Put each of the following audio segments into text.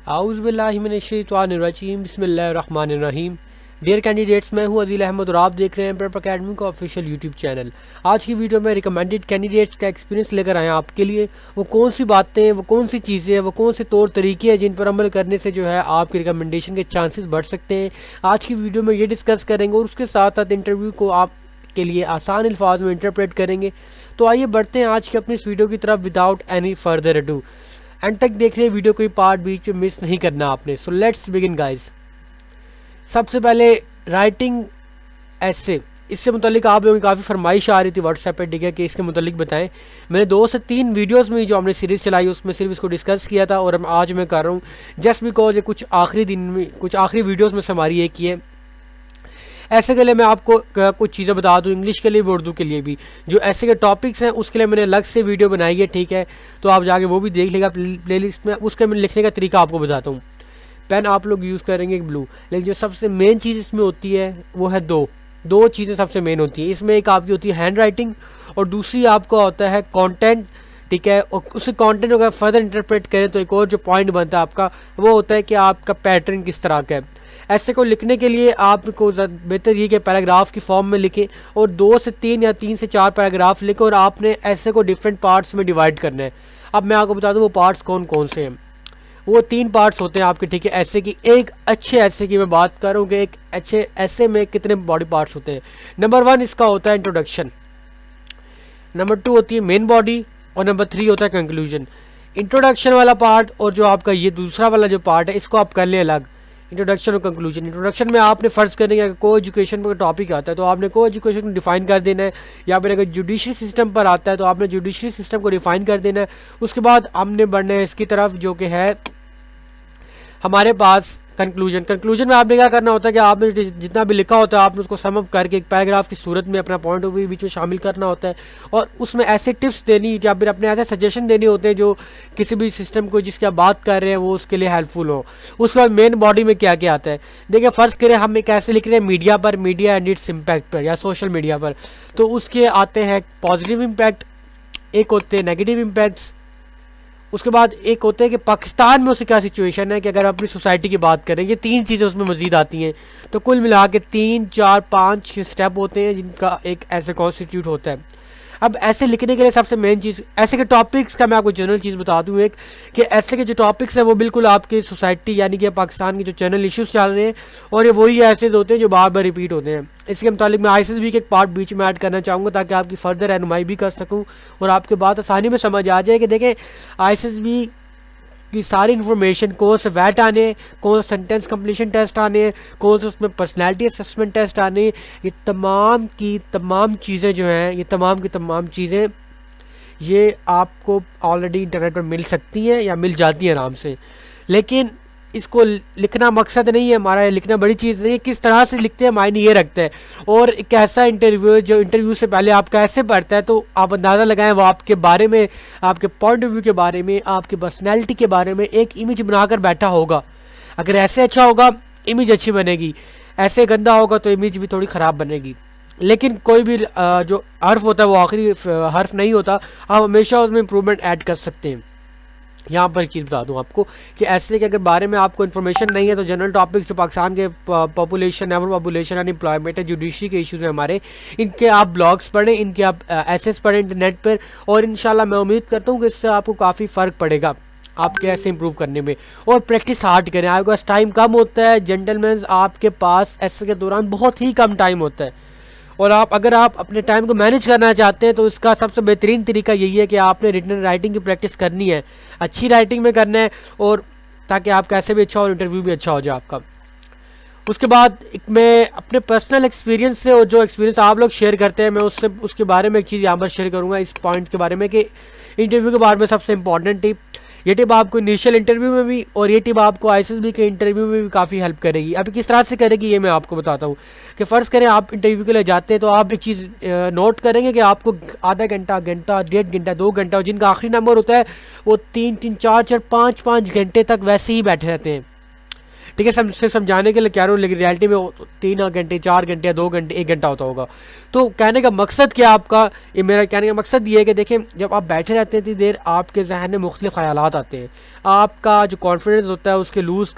आऊज़ुबिल्लाहिमिनश्शैतानिर्रजीम बिस्मिल्लाहिर्रहमानिर्रहीम। Dear candidates, मैं हूं अज़ील अहमद और आप देख रहे हैं प्रेप अकेडमी का ऑफिशियल यूट्यूब चैनल। आज की वीडियो में रिकमेंडेड कैंडिडेट्स का एक्सपीरियंस लेकर आए हैं आपके लिए। वो कौन सी बातें हैं, वो कौन सी चीज़ें हैं, वो कौन से तौर तरीके हैं जिन पर अमल करने से जो है आपकी रिकमेंडेशन के चांसेस बढ़ सकते हैं। आज की वीडियो में ये डिस्कस करेंगे और उसके साथ साथ इंटरव्यू को आप के लिए आसान अल्फाज में इंटरप्रेट करेंगे। तो आइए बढ़ते हैं आज के अपनी इस वीडियो की तरफ without any further ado. And तक देख रहे वीडियो कोई पार्ट बीच में मिस नहीं करना आपने। So let's begin guys. सबसे पहले राइटिंग ऐसे, इससे मुतालिक आप लोगों की काफ़ी फरमाइश आ रही थी व्हाट्सएप पे, ठीक है, कि इसके मुतालिक बताएं। मैंने 2 से 3 वीडियोस में जो हमने सीरीज़ चलाई उसमें सिर्फ इसको डिस्कस किया था और आज मैं कर रहा हूँ जस्ट बिकॉज ये कुछ आखिरी दिन में, कुछ आखिरी वीडियोज़ में से हमारी एक ही है। ऐसे के लिए मैं आपको कुछ चीज़ें बता दूं, इंग्लिश के लिए भी उर्दू के लिए भी। जो ऐसे के टॉपिक्स हैं उसके लिए मैंने अलग से वीडियो बनाई है, ठीक है, तो आप जाके वो भी देख लेगा प्लेलिस्ट में। उसके मैं लिखने का तरीका आपको बताता हूँ। पेन आप लोग यूज़ करेंगे ब्लू, लेकिन जो सबसे मेन चीज़ इसमें होती है वो है दो चीज़ें सबसे मेन होती है इसमें। एक आपकी होती है हैंड राइटिंग और दूसरी आपका होता है कॉन्टेंट, ठीक है। और उस कंटेंट को अगर फर्दर इंटरप्रेट करें तो एक और जो पॉइंट बनता है आपका वो होता है कि आपका पैटर्न किस तरह का है। ऐसे को लिखने के लिए आपको बेहतर ये कि पैराग्राफ की फॉर्म में लिखें और 2 से 3 या 3 से 4 पैराग्राफ लिखें और आपने ऐसे को डिफरेंट पार्ट्स में डिवाइड करना है। अब मैं आपको बता दूं वो पार्ट्स कौन कौन से हैं। वो 3 पार्ट्स होते हैं आपके, ठीक है, ऐसे की। एक अच्छे ऐसे की मैं बात कर रहा हूँ कि एक अच्छे ऐसे में कितने बॉडी पार्ट्स होते हैं। नंबर 1 इसका होता है इंट्रोडक्शन, नंबर 2 होती है मेन बॉडी और नंबर 3 होता है कंक्लूजन। इंट्रोडक्शन वाला पार्ट और जो आपका ये दूसरा वाला जो पार्ट है इसको आप कर लें अलग, इंट्रोडक्शन और कंक्लूजन। इंट्रोडक्शन में आपने फ़र्ज़ करने का को एजुकेशन पर टॉपिक आता है तो आपने को एजुकेशन को डिफाइन कर देना है, या फिर अगर जुडिशरी सिस्टम पर आता है तो आपने जुडिशरी सिस्टम को डिफाइन कर देना है। उसके बाद हमने बढ़ना है इसकी तरफ जो कि है हमारे पास कंक्लूजन में आपने क्या करना होता है कि आपने जितना भी लिखा होता है आपने उसको समअप करके एक पैराग्राफ की सूरत में अपना पॉइंट ऑफ व्यू बीच में शामिल करना होता है और उसमें ऐसे टिप्स देनी या फिर अपने ऐसे सजेशन देने होते हैं जो किसी भी सिस्टम को जिसकी आप बात कर रहे हैं वो उसके लिए हेल्पफुल हो। उसके बाद मेन बॉडी में क्या क्या आता है। देखिए फ़र्ज़ करें हम एक ऐसे लिख रहे हैं मीडिया पर, मीडिया एंड इट्स इम्पैक्ट पर या सोशल मीडिया पर, तो उसके आते हैं पॉजिटिव इम्पैक्ट, एक होते हैं नेगेटिव इम्पैक्ट्स, उसके बाद एक होता है कि पाकिस्तान में उससे क्या सिचुएशन है कि अगर अपनी सोसाइटी की बात करें, ये 3 चीज़ें उसमें मज़ीद आती हैं। तो कुल मिला के 3, 4, 5 स्टेप होते हैं जिनका एक ऐसे कॉन्स्टिट्यूट होता है। अब ऐसे लिखने के लिए सबसे मेन चीज़, ऐसे के टॉपिक्स का मैं आपको जनरल चीज़ बता दूं एक, कि ऐसे के जो टॉपिक्स हैं वो बिल्कुल आपकी सोसाइटी यानी कि पाकिस्तान के जो जनरल इश्यूज़ चल रहे हैं और ये वही ऐसे होते हैं जो बार बार रिपीट होते हैं। इसके मुतालिक मैं ISSB के एक पार्ट बीच में ऐड करना चाहूँगा ताकि आपकी फर्दर रहनुमाई भी कर सकूँ और आपके बात आसानी में समझ आ जाए कि देखें ISSB की सारी इन्फॉर्मेशन, कौन से वैट आने, कौन से सेंटेंस कंप्लीशन टेस्ट आने, कौन से उसमें पर्सनैलिटी असेसमेंट टेस्ट आने, ये तमाम की तमाम चीज़ें जो हैं, ये तमाम की तमाम चीज़ें ये आपको ऑलरेडी इंटरनेट पर मिल सकती हैं या मिल जाती हैं आराम से। लेकिन इसको लिखना मकसद नहीं है हमारा, लिखना बड़ी चीज़ नहीं है, किस तरह से लिखते हैं मायने ये रखता है। और एक ऐसा इंटरव्यू जो इंटरव्यू से पहले आप कैसे पढ़ता है तो आप अंदाज़ा लगाएं वो आपके बारे में, आपके पॉइंट ऑफ व्यू के बारे में, आपकी पर्सनैलिटी के बारे में एक इमेज बनाकर बैठा होगा। अगर ऐसे अच्छा होगा इमेज अच्छी बनेगी, ऐसे गंदा होगा तो इमेज भी थोड़ी ख़राब बनेगी। लेकिन कोई भी जो हर्फ होता है वो आखिरी हर्फ नहीं होता, आप हमेशा उसमें इम्प्रूवमेंट ऐड कर सकते हैं। यहाँ पर एक चीज़ बता दूँ आपको कि ऐसे के अगर बारे में आपको इन्फॉर्मेशन नहीं है तो जनरल टॉपिक्स जो पाकिस्तान के पॉपुलेशन, एवर पॉपुलेशन, अनएम्प्लॉयमेंट है, जुडिशरी के इश्यूज़ हैं हमारे, इनके आप ब्लॉग्स पढ़ें, इनके आप एसेस पढ़ें इंटरनेट पर और इंशाल्लाह मैं उम्मीद करता हूँ कि इससे आपको काफ़ी फ़र्क पड़ेगा आपके ऐसे इंप्रूव करने में। और प्रैक्टिस हार्ड करें, आपके पास टाइम कम होता है जेंटलमैन, आपके पास ऐसे के दौरान बहुत ही कम टाइम होता है और अगर आप अपने टाइम को मैनेज करना चाहते हैं तो इसका सबसे बेहतरीन तरीका यही है कि आपने रिटन राइटिंग की प्रैक्टिस करनी है, अच्छी राइटिंग में करना है और ताकि आप कैसे भी अच्छा हो, इंटरव्यू भी अच्छा हो जाए आपका। उसके बाद मैं अपने पर्सनल एक्सपीरियंस से और जो एक्सपीरियंस आप लोग शेयर करते हैं मैं उसके बारे में एक चीज़ यहाँ पर शेयर करूँगा इस पॉइंट के बारे में कि इंटरव्यू के बारे में सबसे इंपॉर्टेंट टिप, ये टिप आपको इनिशियल इंटरव्यू में भी और ये टिप आपको ISSB के इंटरव्यू में भी काफ़ी हेल्प करेगी। अभी किस तरह से करेगी ये मैं आपको बताता हूँ कि फ़र्ज़ करें आप इंटरव्यू के लिए जाते हैं तो आप एक चीज़ नोट करेंगे कि आपको आधा घंटा, घंटा, 1.5 घंटा, 2 घंटा, जिनका आखिरी नंबर होता है वो 3-3, 4-4, 5-5 घंटे तक वैसे ही बैठे रहते हैं, ठीक है, सिर्फ समझाने के लिए कह रहा हूँ, लेकिन रियलिटी में 3 घंटे 4 घंटे या 2 घंटे 1 घंटा होता होगा। तो कहने का मकसद क्या आपका, ये मेरा कहने का मकसद ये है कि देखें, जब आप बैठे रहते हैं इतनी देर, आपके जहन में मुख्तलिफ ख्यालात आते हैं, आपका जो कॉन्फिडेंस होता है उसके लूज़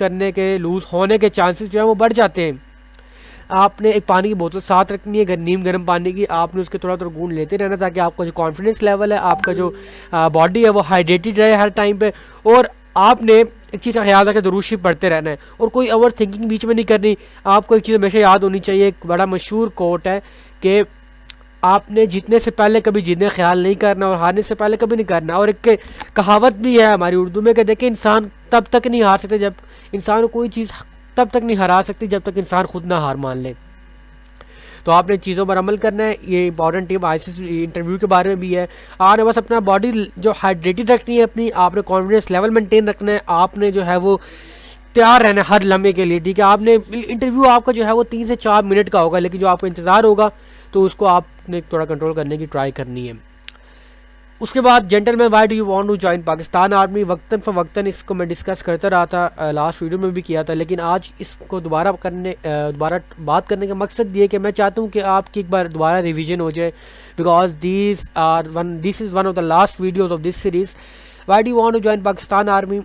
होने के चांसेस जो है वो बढ़ जाते हैं। आपने एक पानी की बोतल साथ रखनी है, नीम गर्म पानी की, आपने उसके थोड़ा थोड़ा घूंट लेते रहना, ताकि आपका जो कॉन्फिडेंस लेवल है, आपका जो बॉडी है वो हाइड्रेटेड रहे हर टाइम पे। और आपने एक चीज़ का ख्याल रखें, दुरूद शरीफ पढ़ते रहना है, और कोई ओवर थिंकिंग बीच में नहीं करनी। आपको एक चीज़ हमेशा याद होनी चाहिए, एक बड़ा मशहूर कोट है कि आपने जीतने से पहले कभी जीतने ख्याल नहीं करना, और हारने से पहले कभी नहीं करना। और एक कहावत भी है हमारी उर्दू में कि देखें, इंसान तब तक नहीं हार सकते, जब इंसान को कोई चीज़ तब तक नहीं हरा सकती जब तक इंसान खुद ना हार मान ले। तो आपने चीज़ों पर अमल करना है। ये इंपॉर्टेंट टिप ICS इंटरव्यू के बारे में भी है। आपने बस अपना बॉडी जो हाइड्रेटेड रखनी है अपनी, आपने कॉन्फिडेंस लेवल मेंटेन रखना है, आपने जो है वो तैयार रहना है हर लम्हे के लिए, ठीक है। आपने इंटरव्यू आपका जो है वो 3 से 4 मिनट का होगा, लेकिन जो आपको इंतज़ार होगा तो उसको आपने थोड़ा कंट्रोल करने की ट्राई करनी है। उसके बाद gentleman, why do you want to join Pakistan army. वक्तन फ़वक्तन इसको मैं डिस्कस करता रहा था, लास्ट वीडियो में भी किया था, लेकिन आज इसको दोबारा बात करने का मकसद ये कि मैं चाहता हूँ कि आपकी एक बार दोबारा रिवीजन हो जाए, because this is one of the last videos of this series. Why do you want to join Pakistan army.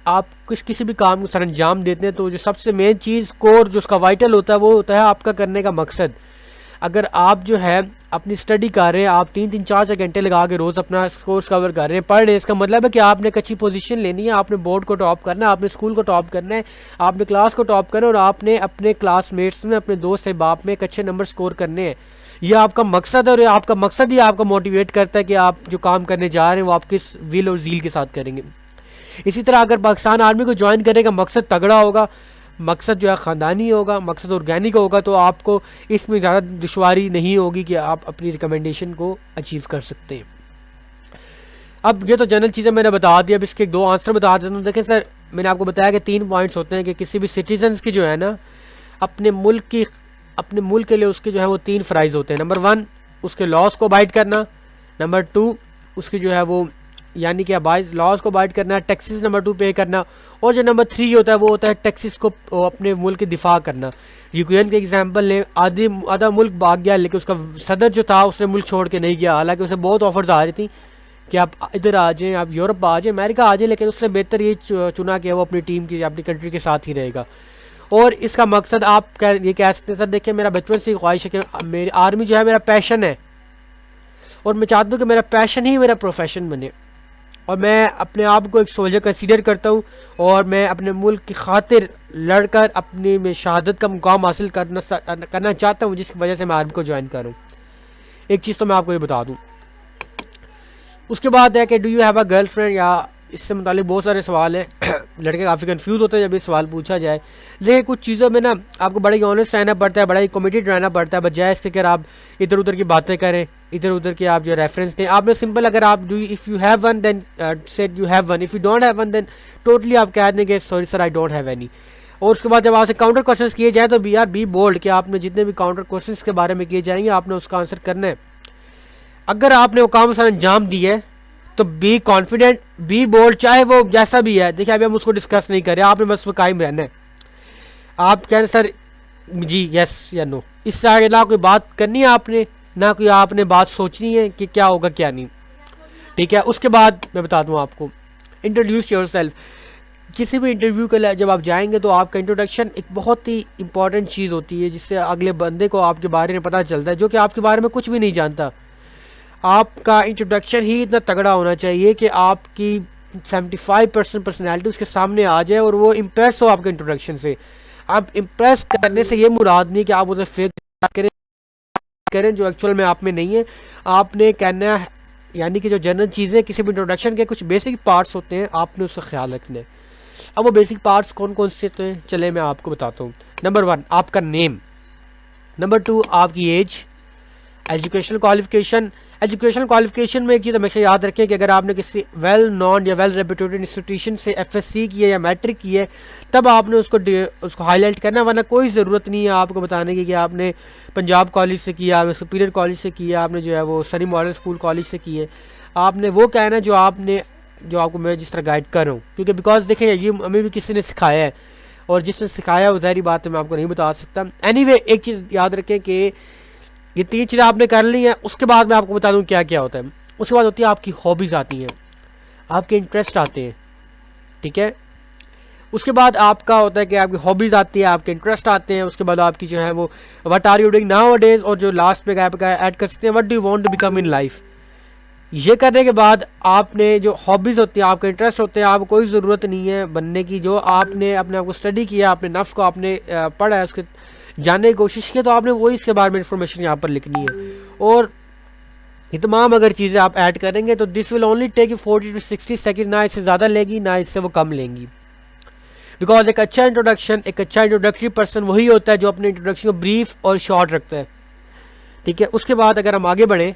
आप किसी भी काम को सर अंजाम देते हैं तो जो सबसे मेन चीज़, कोर जो उसका वाइटल होता है, वो होता है आपका करने का मकसद। अगर आप जो है अपनी स्टडी कर रहे हैं, आप 3-3 4-4 घंटे लगा के रोज़ अपना कोर्स कवर कर रहे हैं, पढ़ रहे हैं, इसका मतलब है कि आपने एक अच्छी पोजीशन लेनी है, आपने बोर्ड को टॉप करना है, आपने स्कूल को टॉप करना है, आपने क्लास को टॉप करना है, और आपने अपने क्लासमेट्स में, अपने दोस्त से बाप में एक अच्छे नंबर स्कोर करने हैं। यह आपका मकसद है, और आपका मकसद ही आपको मोटिवेट करता है कि आप जो काम करने जा रहे हैं वो आप किस विल और ज़ील के साथ करेंगे। इसी तरह अगर पाकिस्तान आर्मी को ज्वाइन करने का मकसद तगड़ा होगा, मकसद जो है ख़ानदानी होगा, मकसद ऑर्गेनिक होगा, तो आपको इसमें ज़्यादा दुश्वारी नहीं होगी कि आप अपनी रिकमेंडेशन को अचीव कर सकते हैं। अब ये तो जनरल चीज़ें मैंने बता दी, अब इसके 2 आंसर बता देता हूँ। देखें सर, मैंने आपको बताया कि 3 पॉइंट्स होते हैं कि किसी भी सिटीजन्स की जो है ना, अपने मुल्क के लिए उसके जो है वो 3 फ़राइज़ होते हैं। नंबर 1 उसके लॉज को अबाइड करना, नंबर 2 उसकी जो है वो यानी कि बाइज लॉज को अबाइड करना, टैक्सेस नंबर 2 पे करना, और जो नंबर 3 होता है वो होता है टैक्सेस को अपने मुल्क के दिफा करना। यूक्रेन के एग्जांपल ले, आधा मुल्क भाग गया, लेकिन उसका सदर जो था उसने मुल्क छोड़ के नहीं गया, हालांकि उसे बहुत ऑफर्स आ रही थी कि आप इधर आ जाएँ, आप यूरोप आ जाएँ, अमेरिका आ जाएँ, लेकिन उसने बेहतर ये चुना कि वो अपनी टीम की, अपनी कंट्री के साथ ही रहेगा। और इसका मकसद आप ये कह सकते हैं, सर देखिए मेरा बचपन से ख्वाहिश है कि मेरी आर्मी जो है मेरा पैशन है, और मैं चाहता हूँ कि मेरा पैशन ही मेरा प्रोफेशन बने, और मैं अपने आप को एक सोल्जर कंसीडर करता हूँ, और मैं अपने मुल्क की खातिर लड़कर अपनी में शहादत का मुकाम हासिल करना चाहता हूँ, जिसकी वजह से मैं आर्मी को ज्वाइन करूँ। एक चीज़ तो मैं आपको ये बता दूँ। उसके बाद है कि do you have a girlfriend, या इससे मुतालिक बहुत सारे सवाल हैं। लड़के काफ़ी कंफ्यूज होते हैं जब ये सवाल पूछा जाए। देखिए कुछ चीज़ों में ना आपको बड़ा ही ऑनेस्ट रहना पड़ता है, बड़ा ही कमिटेड रहना पड़ता है, बजाय इसके अगर आप इधर उधर की बातें करें, इधर उधर के आप जो रेफरेंस दें। आपने सिंपल, अगर आप if you have one then said you have one, if you don't have one then totally आप कह देंगे sorry sir I don't have any. और उसके बाद जब आपसे काउंटर क्वेश्चन किए जाए तो बी बोल्ड कि आपने जितने भी काउंटर क्वेश्चन के बारे में किए जाएंगे आपने उसका आंसर करना है। अगर आपने वो काम सर अंजाम दिया है तो बी कॉन्फिडेंट, बी बोल्ड, चाहे वो जैसा भी है। देखिए अभी हम उसको डिस्कस नहीं कर रहे, आपने बस उसमें कायम रहना है। आप कह रहे सर जी यस या नो, इससे आगे ना कोई बात करनी है आपने, ना कोई आपने बात सोचनी है कि क्या होगा क्या नहीं, ठीक है। उसके बाद मैं बता दूं आपको, इंट्रोड्यूस योरसेल्फ। किसी भी इंटरव्यू के लिए जब आप जाएंगे तो आपका इंट्रोडक्शन एक बहुत ही इंपॉर्टेंट चीज़ होती है, जिससे अगले बंदे को आपके बारे में पता चलता है, जो कि आपके बारे में कुछ भी नहीं जानता। आपका इंट्रोडक्शन ही इतना तगड़ा होना चाहिए कि आपकी 75% पर्सनैलिटी उसके सामने आ जाए और वो इम्प्रेस हो आपके इंट्रोडक्शन से। आप इम्प्रेस करने से ये मुराद नहीं कि आप उसे फेक करें जो एक्चुअल में आप में नहीं है। आपने कहना है यानी कि जो जनरल चीज़ें किसी भी इंट्रोडक्शन के कुछ बेसिक पार्ट्स होते हैं, आपने उसका ख्याल रखना है। अब वो बेसिक पार्ट्स कौन कौन से होते हैं, चले मैं आपको बताता हूँ। नंबर 1 आपका नेम, नंबर 2 आपकी age, educational qualification. Educational qualification में एक चीज़ हमेशा याद रखें कि अगर आपने किसी वेल नॉन या वेल रेप्यूटेड इंस्टीट्यूशन से FSC की है या मैट्रिक की है तब आपने उसको हाईलाइट करना, वरना कोई ज़रूरत नहीं है आपको बताने की कि आपने पंजाब कॉलेज से किया, सुपीरियर कॉलेज से किया, आपने जो है वो सनी मॉडल स्कूल कॉलेज से की है। आपने वो कहना जो आपको मैं जिस तरह गाइड कर रहा हूँ, क्योंकि बिकॉज देखें ये हमें भी किसी ने सिखाया है। और जिसने सिखाया वो ज़ाहिर बात है मैं आपको नहीं बता सकता। एनीवे एक चीज़ याद रखें कि ये 3 चीज़ें आपने कर ली हैं, उसके बाद मैं आपको बता दूँ क्या क्या होता है। उसके बाद होती है आपकी हॉबीज़ आती हैं, आपके इंटरेस्ट आते हैं, ठीक है। उसके बाद आपका होता है कि आपकी हॉबीज़ आती है, आपके इंटरेस्ट आते हैं, उसके बाद आपकी जो है वो what are you doing nowadays, और जो लास्ट पे आप ऐड कर सकते हैं what do you want to become in life. ये करने के बाद आपने जो हॉबीज़ होती हैं, आपके इंटरेस्ट होते हैं, आपको कोई ज़रूरत नहीं है बनने की। जो आपने अपने आप को स्टडी किया, अपने नफ्स को आपने पढ़ा है, उसके जानने की कोशिश की, तो आपने वही इसके बारे में इंफॉर्मेशन यहाँ पर लिखनी है। और ये तमाम अगर चीज़ें आप ऐड करेंगे तो this will only take you 40 to 60 second, ना इससे ज़्यादा लेगी ना इससे वो कम लेंगी। बिकॉज एक अच्छा इंट्रोडक्शन, एक अच्छा इंट्रोडक्टरी पर्सन वही होता है जो अपने इंट्रोडक्शन को ब्रीफ और शॉर्ट रखता है, ठीक है। उसके बाद अगर हम आगे बढ़ें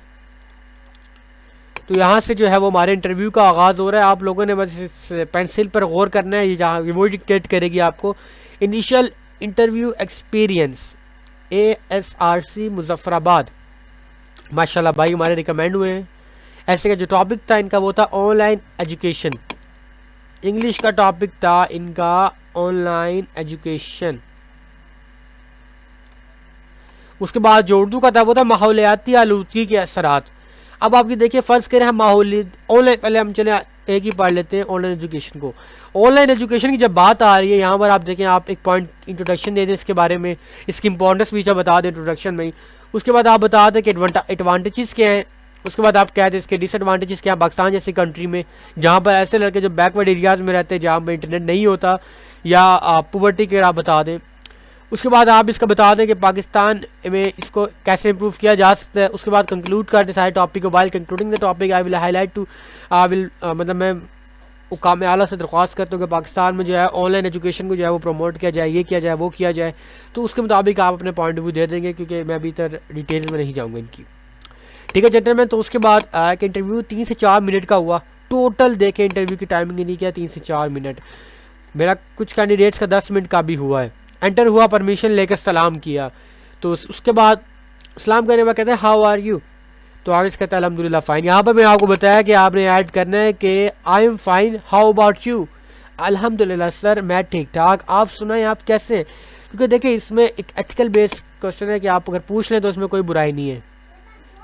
तो यहाँ से जो है वो हमारे इंटरव्यू का आगाज़ हो रहा है। आप लोगों ने बस इस पेंसिल पर गौर करना है, ये जहाँ वो डिक्टेट करेगी आपको। Initial interview experience ASRC Muzaffarabad, माशाल्लाह भाई हमारे रिकमेंड हुए हैं। ऐसे का जो टॉपिक था इनका वो था ऑनलाइन एजुकेशन, इंग्लिश का टॉपिक था इनका ऑनलाइन एजुकेशन। उसके बाद जो उर्दू का था वो था माहौलियाती आलूदगी के असरात। अब आपकी देखिए फ़र्ज़ करें हम माहौली ऑनलाइन, पहले हम चले एक ही पढ़ लेते हैं ऑनलाइन एजुकेशन को। ऑनलाइन एजुकेशन की जब बात आ रही है यहाँ पर आप देखें, आप एक पॉइंट इंट्रोडक्शन दे दें इसके बारे में, इसकी इंपॉर्टेंस भी बता दें इंट्रोडक्शन में ही। उसके बाद आप बता दें कि एडवांटेजेस क्या हैं। उसके बाद आप कह दें इसके डिसएडवांटेजेस क्या हैं पाकिस्तान जैसी कंट्री में, जहाँ पर ऐसे लड़के जो बैकवर्ड एरियाज़ में रहते हैं, जहाँ पर इंटरनेट नहीं होता, या आप पुवर्टी के आप बता दें। उसके बाद आप इसका बता दें कि पाकिस्तान में इसको कैसे इंप्रूव किया जा सकता है। उसके बाद कंक्लूड कर दें सारे टॉपिक को। While concluding the topic I will highlight to मतलब मैं हुकाम आला से दरख्वास्त करता हूँ कि पाकिस्तान में जो है ऑनलाइन एजुकेशन को जो है वो प्रमोट किया जाए, ये किया जाए, वो किया जाए। तो उसके मुताबिक आप अपने पॉइंट ऑफ व्यू दे देंगे, क्योंकि मैं अभी तक डिटेल्स में नहीं जाऊँगा इनकी, ठीक है जेंटलमैन। तो उसके बाद एक इंटरव्यू 3 से 4 मिनट का हुआ टोटल। देखें इंटरव्यू की टाइमिंग नहीं किया 3 से 4 मिनट। मेरा कुछ कैंडिडेट्स का 10 मिनट का भी हुआ है। एंटर हुआ, परमिशन लेकर सलाम किया, तो उसके बाद सलाम करने में कहते हैं हाउ आर यू, तो आगे से कहता है अल्हम्दुलिल्लाह फाइन। यहाँ पर मैं आपको बताया कि आपने ऐड करना है कि I am fine, how about you, अल्हम्दुलिल्लाह सर मैं ठीक ठाक, आप सुनाएं आप कैसे हैं। क्योंकि देखिए इसमें एक एथिकल बेस्ड क्वेश्चन है कि आप अगर पूछ लें तो इसमें कोई बुराई नहीं है,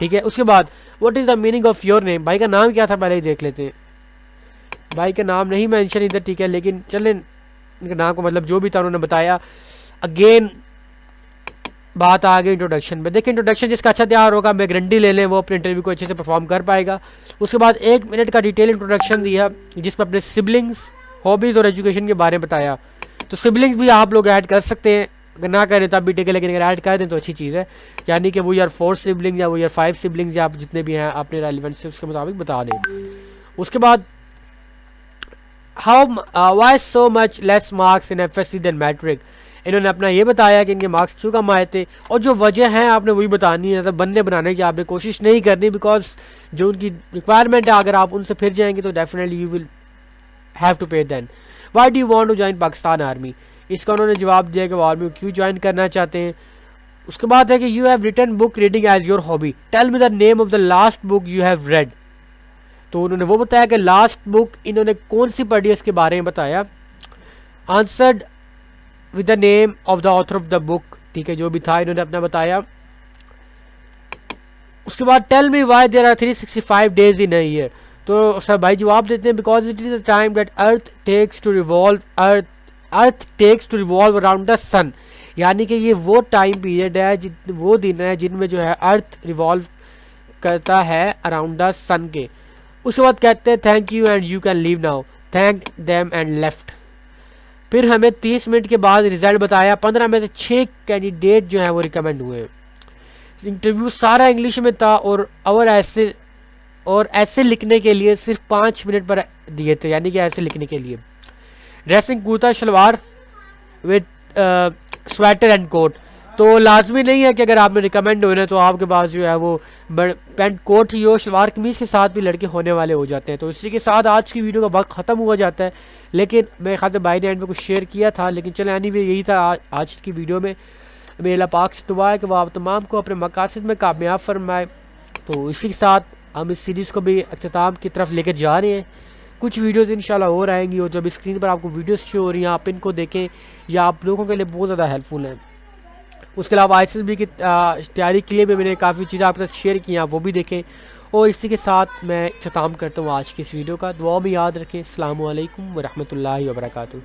ठीक है। उसके बाद what is the meaning of your name, भाई का नाम क्या था पहले ही देख लेते हैं। भाई का नाम नहीं मेंशन इधर, ठीक है, लेकिन चलें इनके नाम को मतलब जो भी था उन्होंने बताया। अगेन बात आ गई इंट्रोडक्शन में। देखिए इंट्रोडक्शन जिसका अच्छा तैयार होगा, मैं गारंटी ले लें वो अपने इंटरव्यू को अच्छे से परफॉर्म कर पाएगा। उसके बाद 1 मिनट का डिटेल इंट्रोडक्शन दिया जिसमें अपने सिबलिंग्स, हॉबीज़ और एजुकेशन के बारे में बताया। तो सिबलिंग्स भी आप लोग ऐड कर सकते हैं, अगर ना करें तब भी ठीक है, लेकिन अगर ऐड कर दें तो अच्छी चीज़ है। यानी कि वो यार 4 सिबलिंग्स या वो यार 5 सिबलिंग्स या आप जितने भी हैं अपने रेलिवेंट से उसके मुताबिक बता दें। उसके बाद how why so much less marks in FSC than matric, इन्होंने अपना ये बताया कि इनके मार्क्स क्यों कम आए थे, और जो वजह है आपने वही बतानी है। तो बनने बनाने की आपने कोशिश नहीं करनी, बिकॉज जो उनकी रिक्वायरमेंट है अगर आप उनसे फिर जाएंगे तो definitely you will have to pay then. Why do you want to join Pakistan army, इसका उन्होंने जवाब दिया कि वो आर्मी को क्यों ज्वाइन करना चाहते हैं। उसके बाद है कि you have written book reading as your hobby, tell me the name of the last book you have read. तो उन्होंने वो बताया कि लास्ट बुक इन्होंने कौन सी पढ़ी है इसके बारे में बताया। Answered with the name of the author of the book, ठीक है, जो भी था इन्होंने अपना बताया। उसके बाद tell me why there are 365 days in a year, तो सब भाई जवाब देते हैं because it is the time that earth takes to revolve around the sun, यानी कि ये वो टाइम पीरियड है, वो दिन है जिनमें जो है अर्थ रिवॉल्व करता है अराउंड द सन के। उसके बाद कहते हैं thank you and you can leave now, thank them and left. फिर हमें 30 मिनट के बाद रिजल्ट बताया। 15 में से 6 कैंडिडेट जो हैं वो रिकमेंड हुए। इंटरव्यू सारा इंग्लिश में था और ऐसे लिखने के लिए सिर्फ 5 मिनट पर दिए थे, यानी कि ऐसे लिखने के लिए। Dressing kurta shalwar with sweater and coat, तो लाजमी नहीं है कि अगर आपने रिकमेंड होना तो आपके पास जो है वो पैंट कोट ही हो, शलवार कमीज़ के साथ भी लड़के होने वाले हो जाते हैं। तो इसी के साथ आज की वीडियो का वक्त ख़त्म हो जाता है, लेकिन मेरे ख्याल से भाई ने एंड में कुछ शेयर किया था, लेकिन चले एनीवे यही था आज की वीडियो में। मेरे अल्लाह पाक से दुआ है कि वह आप तमाम को अपने मकासद में कामयाब फरमाए। तो इसी के साथ हम इस सीरीज़ को भी अख्ताम की तरफ लेकर जा रहे हैं। कुछ वीडियोस इंशाल्लाह और आएंगी, और जब स्क्रीन पर आपको वीडियोस शो हो रही हैं आप इनको देखें, या आप लोगों के लिए बहुत ज़्यादा हेल्पफुल है। उसके अलावा ISSB की तैयारी के लिए भी मैंने काफ़ी चीज़ें आपके साथ शेयर की हैं, आप वो भी देखें। और इसी के साथ मैं इख्तिताम करता हूँ आज की इस वीडियो का। दुआ में याद रखें। अस्सलामु अलैकुम व रहमतुल्लाहि व बरकातुहू।